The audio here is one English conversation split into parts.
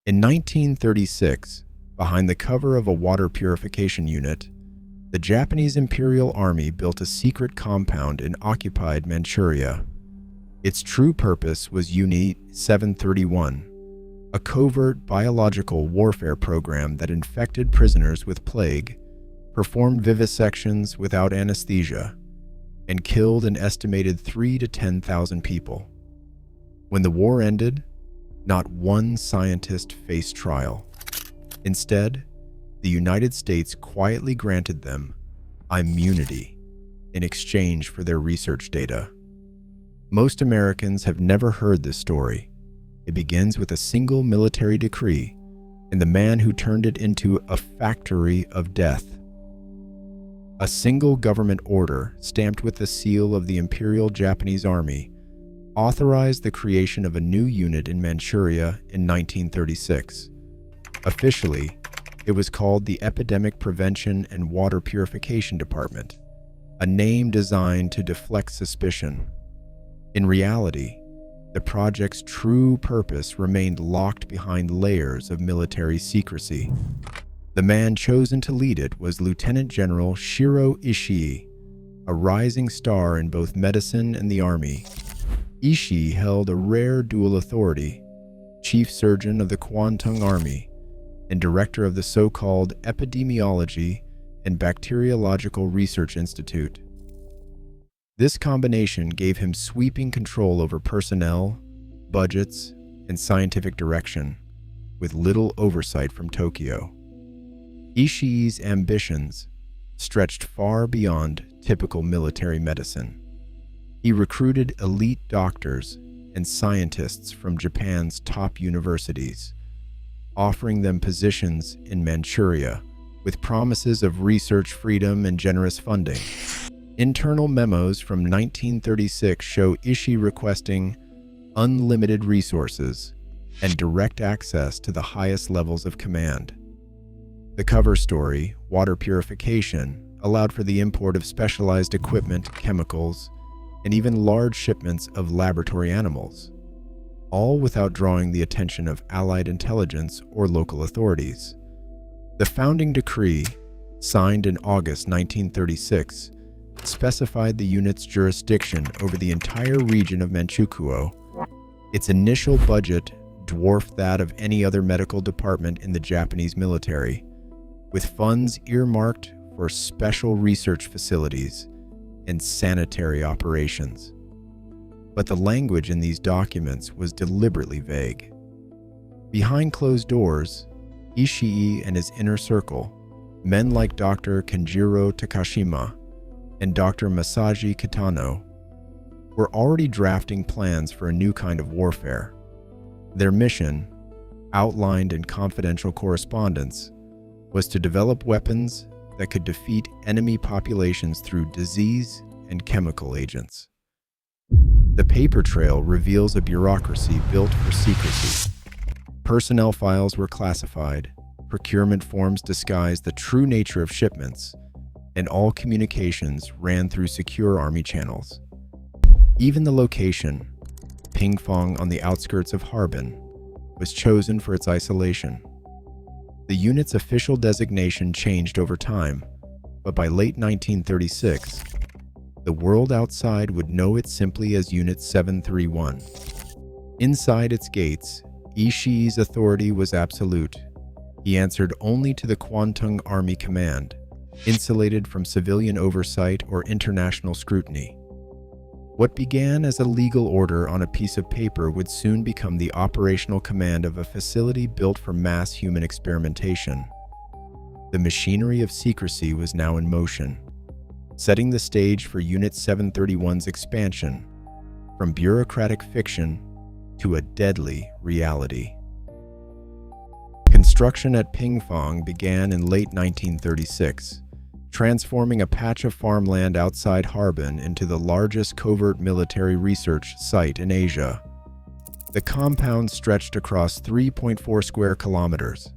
In 1936, behind the cover of a water purification unit, the Japanese Imperial Army built a secret compound in occupied Manchuria. Its true purpose was Unit 731, a covert biological warfare program that infected prisoners with plague, performed vivisections without anesthesia, and killed an estimated 3,000 to 10,000 people. When the war ended, not one scientist faced trial. Instead, the United States quietly granted them immunity in exchange for their research data. Most Americans have never heard this story. It begins with a single military decree and the man who turned it into a factory of death. A single government order, stamped with the seal of the Imperial Japanese Army, authorized the creation of a new unit in Manchuria in 1936. Officially, it was called the Epidemic Prevention and Water Purification Department, a name designed to deflect suspicion. In reality, the project's true purpose remained locked behind layers of military secrecy. The man chosen to lead it was Lieutenant General Shiro Ishii, a rising star in both medicine and the army. Ishii held a rare dual authority: chief surgeon of the Kwantung Army and director of the so-called Epidemiology and Bacteriological Research Institute. This combination gave him sweeping control over personnel, budgets, and scientific direction, with little oversight from Tokyo. Ishii's ambitions stretched far beyond typical military medicine. He recruited elite doctors and scientists from Japan's top universities, offering them positions in Manchuria with promises of research freedom and generous funding. Internal memos from 1936 show Ishii requesting unlimited resources and direct access to the highest levels of command. The cover story, Water Purification, allowed for the import of specialized equipment, chemicals, and even large shipments of laboratory animals, all without drawing the attention of Allied intelligence or local authorities. The founding decree, signed in August 1936, specified the unit's jurisdiction over the entire region of Manchukuo. Its initial budget dwarfed that of any other medical department in the Japanese military, with funds earmarked for special research facilities and sanitary operations. But the language in these documents was deliberately vague. Behind closed doors, Ishii and his inner circle, men like Dr. Kenjiro Takashima and Dr. Masaji Kitano, were already drafting plans for a new kind of warfare. Their mission, outlined in confidential correspondence, was to develop weapons that could defeat enemy populations through disease and chemical agents. The paper trail reveals a bureaucracy built for secrecy. Personnel files were classified, procurement forms disguised the true nature of shipments, and all communications ran through secure army channels. Even the location, Pingfong on the outskirts of Harbin, was chosen for its isolation. The unit's official designation changed over time, but by late 1936, the world outside would know it simply as Unit 731. Inside its gates, Ishii's authority was absolute. He answered only to the Kwantung Army Command, insulated from civilian oversight or international scrutiny. What began as a legal order on a piece of paper would soon become the operational command of a facility built for mass human experimentation. The machinery of secrecy was now in motion, setting the stage for Unit 731's expansion from bureaucratic fiction to a deadly reality. Construction at Pingfong began in late 1936, transforming a patch of farmland outside Harbin into the largest covert military research site in Asia. The compound stretched across 3.4 square kilometers,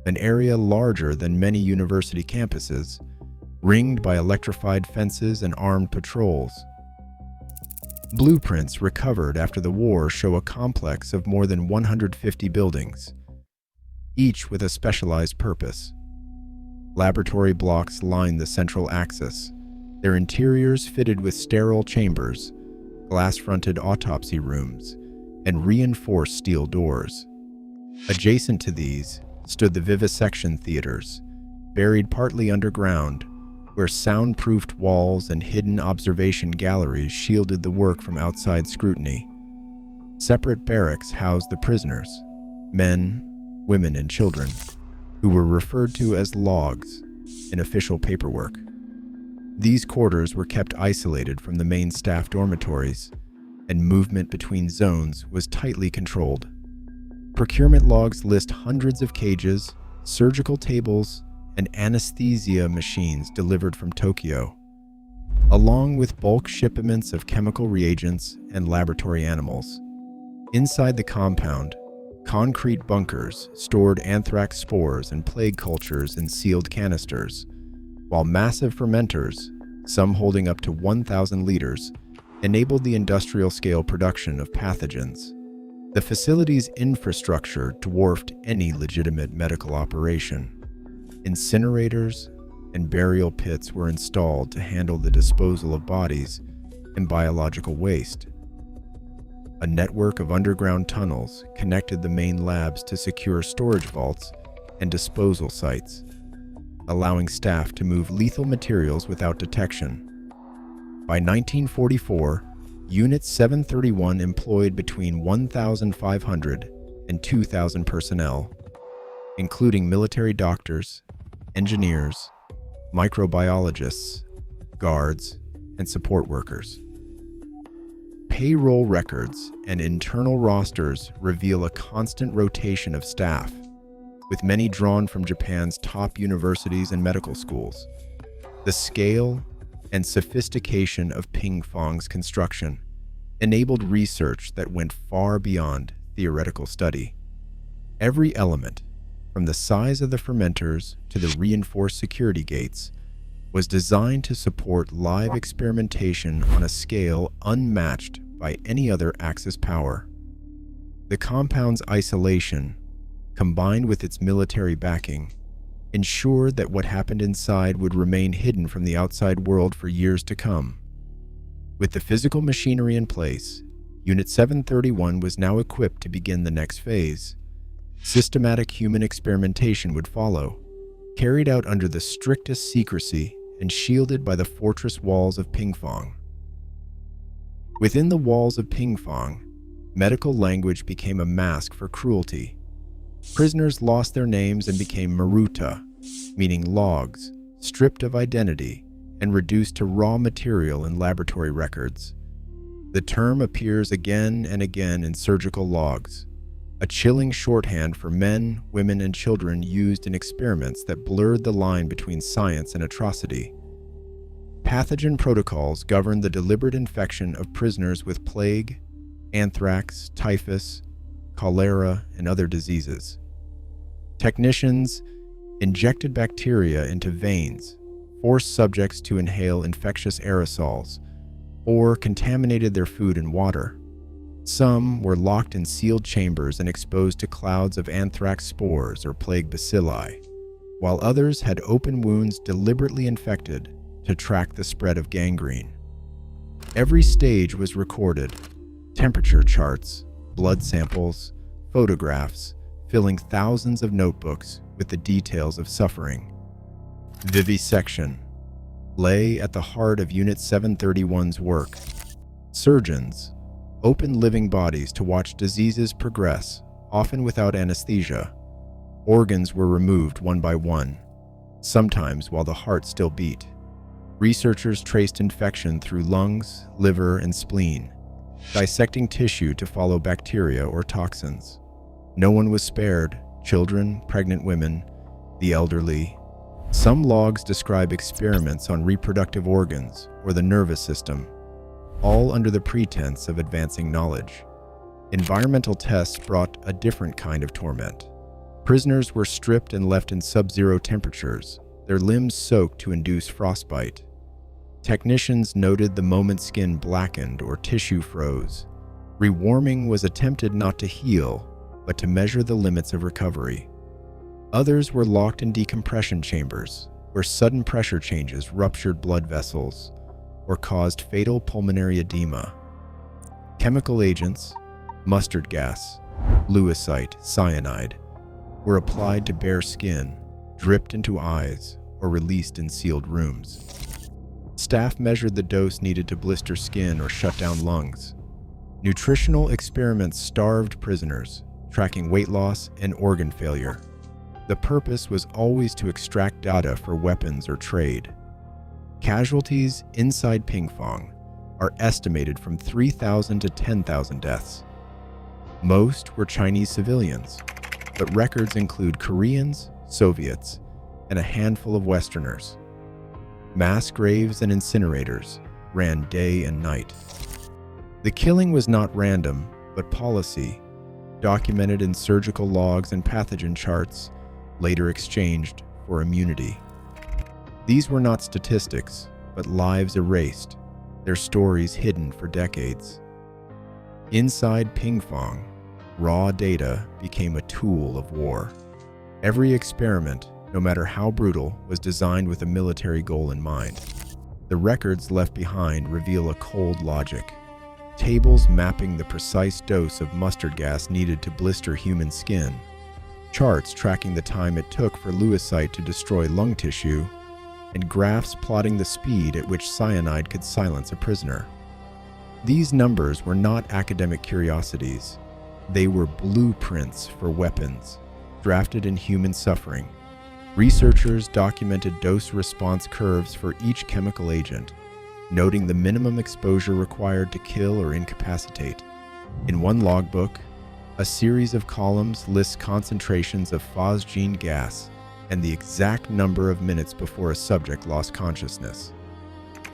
an area larger than many university campuses, ringed by electrified fences and armed patrols. Blueprints recovered after the war show a complex of more than 150 buildings, each with a specialized purpose. Laboratory blocks lined the central axis, their interiors fitted with sterile chambers, glass-fronted autopsy rooms, and reinforced steel doors. Adjacent to these stood the vivisection theaters, buried partly underground, where soundproofed walls and hidden observation galleries shielded the work from outside scrutiny. Separate barracks housed the prisoners, men, women, and children, who were referred to as logs in official paperwork. These quarters were kept isolated from the main staff dormitories, and movement between zones was tightly controlled. Procurement logs list hundreds of cages, surgical tables, and anesthesia machines delivered from Tokyo, along with bulk shipments of chemical reagents and laboratory animals. Inside the compound, concrete bunkers stored anthrax spores and plague cultures in sealed canisters, while massive fermenters, some holding up to 1,000 liters, enabled the industrial-scale production of pathogens. The facility's infrastructure dwarfed any legitimate medical operation. Incinerators and burial pits were installed to handle the disposal of bodies and biological waste. A network of underground tunnels connected the main labs to secure storage vaults and disposal sites, allowing staff to move lethal materials without detection. By 1944, Unit 731 employed between 1,500 and 2,000 personnel, including military doctors, engineers, microbiologists, guards, and support workers. Payroll records and internal rosters reveal a constant rotation of staff, with many drawn from Japan's top universities and medical schools. The scale and sophistication of Pingfong's construction enabled research that went far beyond theoretical study. Every element, from the size of the fermenters to the reinforced security gates, was designed to support live experimentation on a scale unmatched by any other Axis power. The compound's isolation, combined with its military backing, ensured that what happened inside would remain hidden from the outside world for years to come. With the physical machinery in place, Unit 731 was now equipped to begin the next phase. Systematic human experimentation would follow, carried out under the strictest secrecy and shielded by the fortress walls of Pingfong. Within the walls of Pingfong, medical language became a mask for cruelty. Prisoners lost their names and became Maruta, meaning logs, stripped of identity and reduced to raw material in laboratory records. The term appears again and again in surgical logs, a chilling shorthand for men, women, and children used in experiments that blurred the line between science and atrocity. Pathogen protocols governed the deliberate infection of prisoners with plague, anthrax, typhus, cholera, and other diseases. Technicians injected bacteria into veins, forced subjects to inhale infectious aerosols, or contaminated their food and water. Some were locked in sealed chambers and exposed to clouds of anthrax spores or plague bacilli, while others had open wounds deliberately infected to track the spread of gangrene. Every stage was recorded: temperature charts, blood samples, photographs, filling thousands of notebooks with the details of suffering. Vivisection lay at the heart of Unit 731's work. Surgeons opened living bodies to watch diseases progress, often without anesthesia. Organs were removed one by one, sometimes while the heart still beat. Researchers traced infection through lungs, liver, and spleen, dissecting tissue to follow bacteria or toxins. No one was spared: children, pregnant women, the elderly. Some logs describe experiments on reproductive organs or the nervous system, all under the pretense of advancing knowledge. Environmental tests brought a different kind of torment. Prisoners were stripped and left in sub-zero temperatures, their limbs soaked to induce frostbite. Technicians noted the moment skin blackened or tissue froze. Rewarming was attempted not to heal, but to measure the limits of recovery. Others were locked in decompression chambers, where sudden pressure changes ruptured blood vessels or caused fatal pulmonary edema. Chemical agents, mustard gas, lewisite, cyanide, were applied to bare skin, dripped into eyes, or released in sealed rooms. Staff measured the dose needed to blister skin or shut down lungs. Nutritional experiments starved prisoners, tracking weight loss and organ failure. The purpose was always to extract data for weapons or trade. Casualties inside Pingfang are estimated from 3,000 to 10,000 deaths. Most were Chinese civilians, but records include Koreans, Soviets, and a handful of Westerners. Mass graves and incinerators ran day and night. The killing was not random, but policy, documented in surgical logs and pathogen charts, later exchanged for immunity. These were not statistics, but lives erased, their stories hidden for decades. Inside Pingfang, raw data became a tool of war. Every experiment, no matter how brutal, was designed with a military goal in mind. The records left behind reveal a cold logic. Tables mapping the precise dose of mustard gas needed to blister human skin, charts tracking the time it took for lewisite to destroy lung tissue, and graphs plotting the speed at which cyanide could silence a prisoner. These numbers were not academic curiosities. They were blueprints for weapons, drafted in human suffering. Researchers documented dose-response curves for each chemical agent, noting the minimum exposure required to kill or incapacitate. In one logbook, a series of columns lists concentrations of phosgene gas and the exact number of minutes before a subject lost consciousness.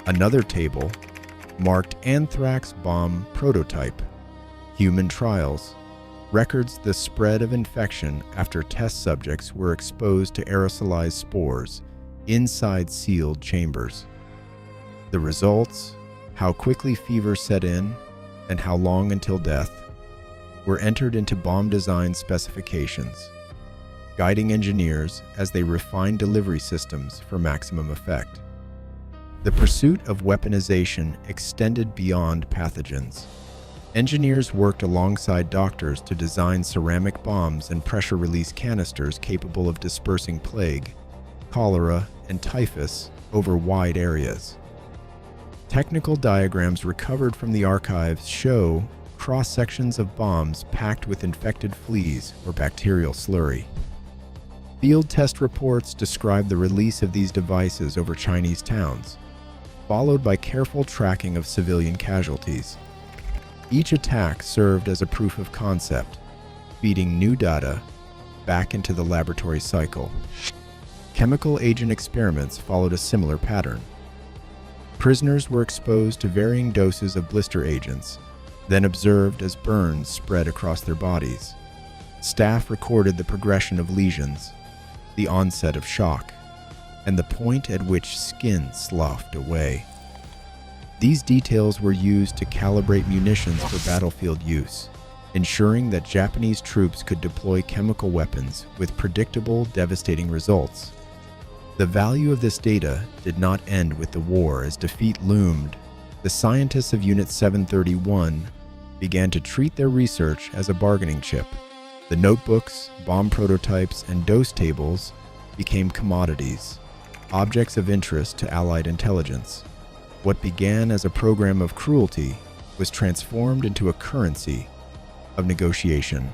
Another table marked anthrax bomb prototype, human trials, records the spread of infection after test subjects were exposed to aerosolized spores inside sealed chambers. The results, how quickly fever set in and how long until death, were entered into bomb design specifications, guiding engineers as they refined delivery systems for maximum effect. The pursuit of weaponization extended beyond pathogens. Engineers worked alongside doctors to design ceramic bombs and pressure release canisters capable of dispersing plague, cholera, and typhus over wide areas. Technical diagrams recovered from the archives show cross-sections of bombs packed with infected fleas or bacterial slurry. Field test reports describe the release of these devices over Chinese towns, followed by careful tracking of civilian casualties. Each attack served as a proof of concept, feeding new data back into the laboratory cycle. Chemical agent experiments followed a similar pattern. Prisoners were exposed to varying doses of blister agents, then observed as burns spread across their bodies. Staff recorded the progression of lesions, the onset of shock, and the point at which skin sloughed away. These details were used to calibrate munitions for battlefield use, ensuring that Japanese troops could deploy chemical weapons with predictable, devastating results. The value of this data did not end with the war. As defeat loomed, the scientists of Unit 731 began to treat their research as a bargaining chip. The notebooks, bomb prototypes, and dose tables became commodities, objects of interest to Allied intelligence. What began as a program of cruelty was transformed into a currency of negotiation,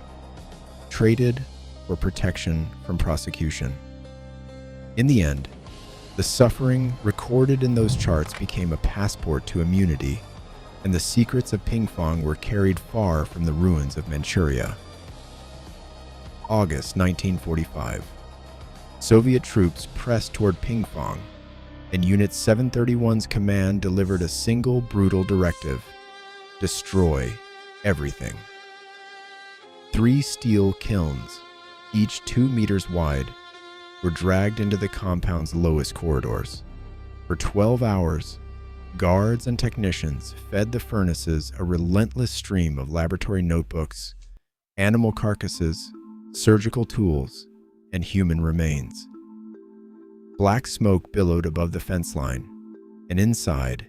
traded for protection from prosecution. In the end, the suffering recorded in those charts became a passport to immunity, and the secrets of Pingfang were carried far from the ruins of Manchuria. August 1945. Soviet troops pressed toward Pingfang, and Unit 731's command delivered a single brutal directive: destroy everything. 3 steel kilns, each 2 meters wide, were dragged into the compound's lowest corridors. For 12 hours, guards and technicians fed the furnaces a relentless stream of laboratory notebooks, animal carcasses, surgical tools, and human remains. Black smoke billowed above the fence line, and inside,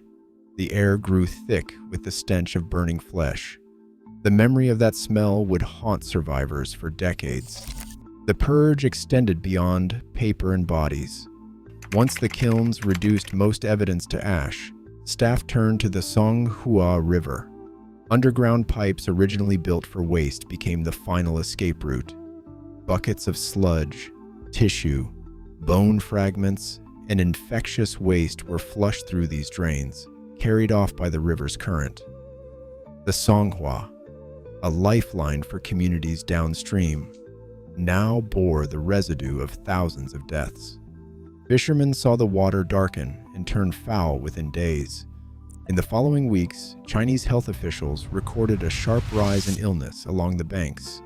the air grew thick with the stench of burning flesh. The memory of that smell would haunt survivors for decades. The purge extended beyond paper and bodies. Once the kilns reduced most evidence to ash, staff turned to the Songhua River. Underground pipes originally built for waste became the final escape route. Buckets of sludge, tissue, bone fragments, and infectious waste were flushed through these drains, carried off by the river's current. The Songhua, a lifeline for communities downstream, now bore the residue of thousands of deaths. Fishermen saw the water darken and turn foul within days. In the following weeks, Chinese health officials recorded a sharp rise in illness along the banks,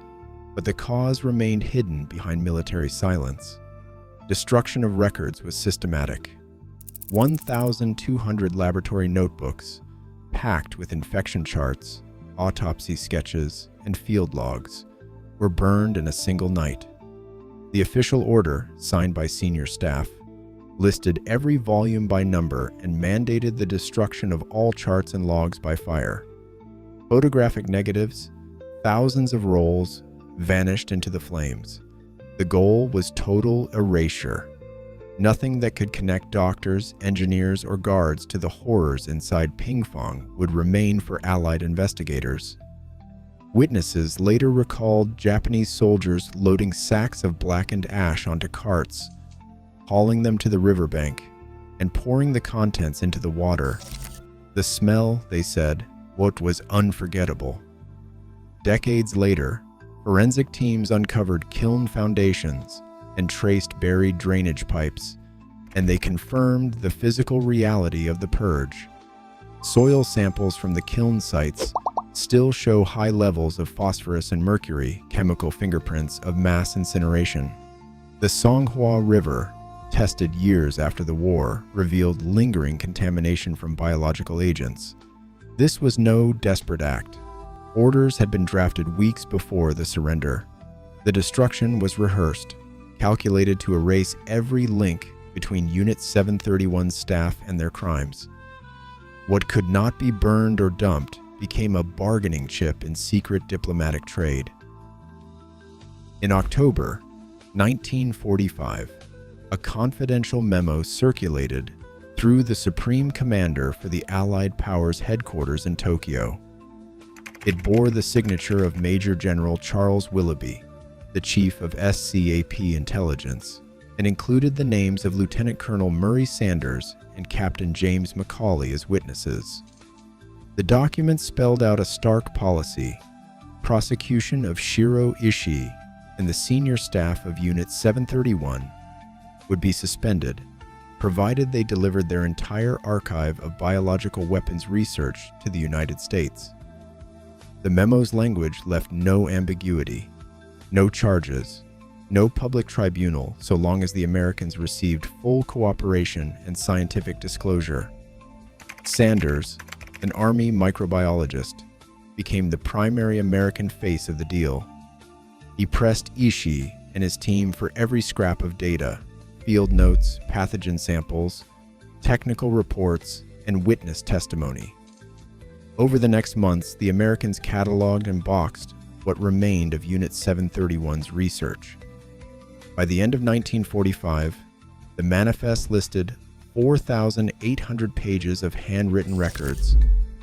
but the cause remained hidden behind military silence. Destruction of records was systematic. 1,200 laboratory notebooks, packed with infection charts, autopsy sketches, and field logs, were burned in a single night. The official order, signed by senior staff, listed every volume by number and mandated the destruction of all charts and logs by fire. Photographic negatives, thousands of rolls, vanished into the flames. The goal was total erasure. Nothing that could connect doctors, engineers, or guards to the horrors inside Pingfang would remain for Allied investigators. Witnesses later recalled Japanese soldiers loading sacks of blackened ash onto carts, hauling them to the riverbank, and pouring the contents into the water. The smell, they said, what was unforgettable. Decades later, forensic teams uncovered kiln foundations and traced buried drainage pipes, and they confirmed the physical reality of the purge. Soil samples from the kiln sites still show high levels of phosphorus and mercury, chemical fingerprints of mass incineration. The Songhua River, tested years after the war, revealed lingering contamination from biological agents. This was no desperate act. Orders had been drafted weeks before the surrender. The destruction was rehearsed, calculated to erase every link between Unit 731 staff and their crimes. What could not be burned or dumped became a bargaining chip in secret diplomatic trade. In October 1945, a confidential memo circulated through the Supreme Commander for the Allied Powers headquarters in Tokyo. It bore the signature of Major General Charles Willoughby, the chief of SCAP Intelligence, and included the names of Lieutenant Colonel Murray Sanders and Captain James McCauley as witnesses. The document spelled out a stark policy: prosecution of Shiro Ishii and the senior staff of Unit 731 would be suspended, provided they delivered their entire archive of biological weapons research to the United States. The memo's language left no ambiguity, no charges, no public tribunal so long as the Americans received full cooperation and scientific disclosure. Sanders, an Army microbiologist, became the primary American face of the deal. He pressed Ishii and his team for every scrap of data: field notes, pathogen samples, technical reports, and witness testimony. Over the next months, the Americans cataloged and boxed what remained of Unit 731's research. By the end of 1945, the manifest listed 4,800 pages of handwritten records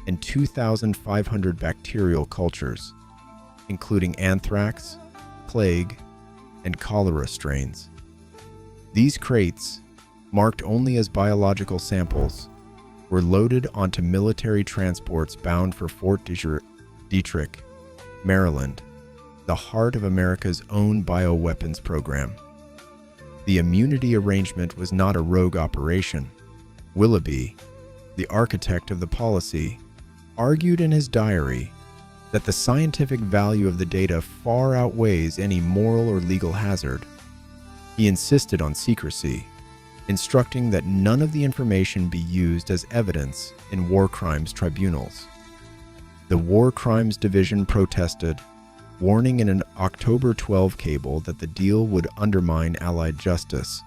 and 2,500 bacterial cultures, including anthrax, plague, and cholera strains. These crates, marked only as biological samples, were loaded onto military transports bound for Fort Detrick, Maryland, the heart of America's own bioweapons program. The immunity arrangement was not a rogue operation. Willoughby, the architect of the policy, argued in his diary that the scientific value of the data far outweighs any moral or legal hazard. He insisted on secrecy, instructing that none of the information be used as evidence in war crimes tribunals. The War Crimes Division protested, warning in an October 12 cable that the deal would undermine Allied justice,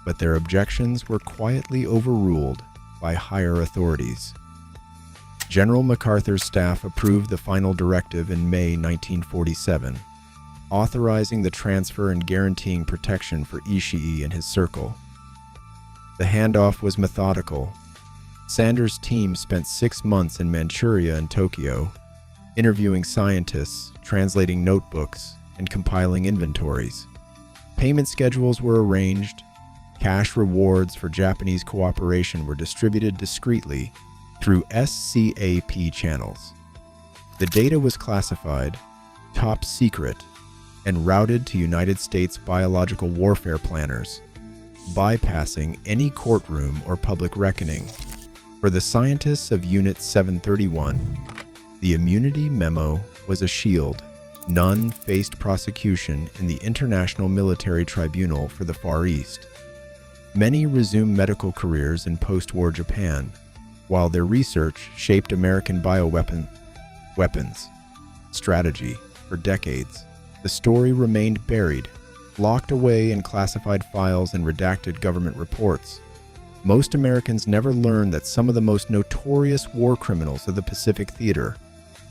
but their objections were quietly overruled by higher authorities. General MacArthur's staff approved the final directive in May 1947, authorizing the transfer and guaranteeing protection for Ishii and his circle. The handoff was methodical. Sanders' team spent 6 months in Manchuria and Tokyo, interviewing scientists, translating notebooks, and compiling inventories. Payment schedules were arranged. Cash rewards for Japanese cooperation were distributed discreetly through SCAP channels. The data was classified, top secret, and routed to United States biological warfare planners, bypassing any courtroom or public reckoning. For the scientists of Unit 731, the immunity memo was a shield. None faced prosecution in the International Military Tribunal for the Far East. Many resumed medical careers in post-war Japan, while their research shaped American weapons strategy for decades. The story remained buried, locked away in classified files and redacted government reports. Most Americans never learned that some of the most notorious war criminals of the Pacific Theater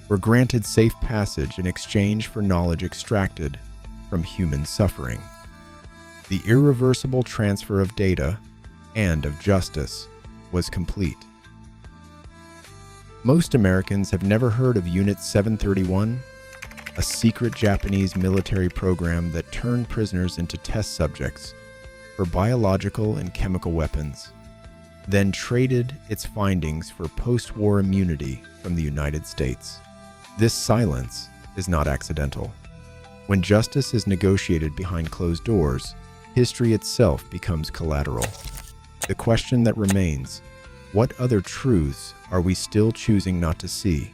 were granted safe passage in exchange for knowledge extracted from human suffering. The irreversible transfer of data and of justice was complete. Most Americans have never heard of Unit 731, a secret Japanese military program that turned prisoners into test subjects for biological and chemical weapons, then traded its findings for post-war immunity from the United States. This silence is not accidental. When justice is negotiated behind closed doors, history itself becomes collateral. The question that remains, what other truths are we still choosing not to see?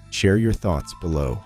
Share your thoughts below.